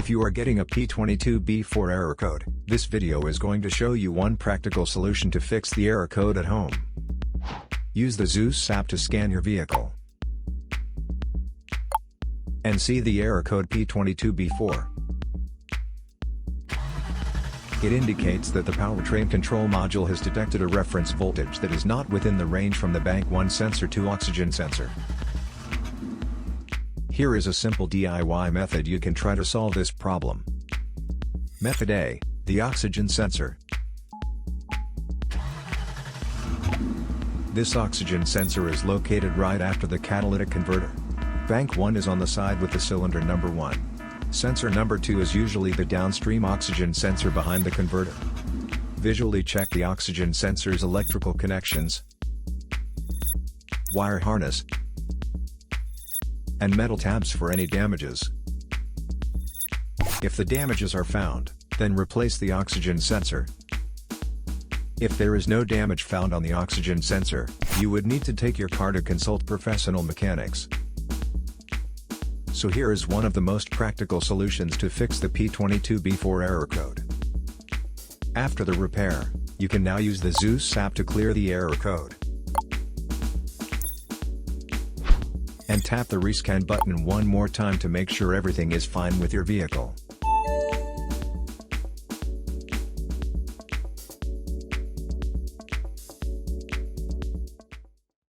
If you are getting a P22B4 error code, this video is going to show you one practical solution to fix the error code at home. Use the Zeus app to scan your vehicle and see the error code P22B4. It indicates that the powertrain control module has detected a reference voltage that is not within the range from the bank 1 sensor to oxygen sensor. Here is a simple DIY method you can try to solve this problem. Method A, the oxygen sensor. This oxygen sensor is located right after the catalytic converter. Bank 1 is on the side with the cylinder number 1. Sensor number 2 is usually the downstream oxygen sensor behind the converter. Visually check the oxygen sensor's electrical connections, wire harness, and metal tabs for any damages. If the damages are found, then replace the oxygen sensor. If there is no damage found on the oxygen sensor, you would need to take your car to consult professional mechanics. So here is one of the most practical solutions to fix the P22B4 error code. After the repair, you can now use the Zeus app to clear the error code. And tap the rescan button one more time to make sure everything is fine with your vehicle.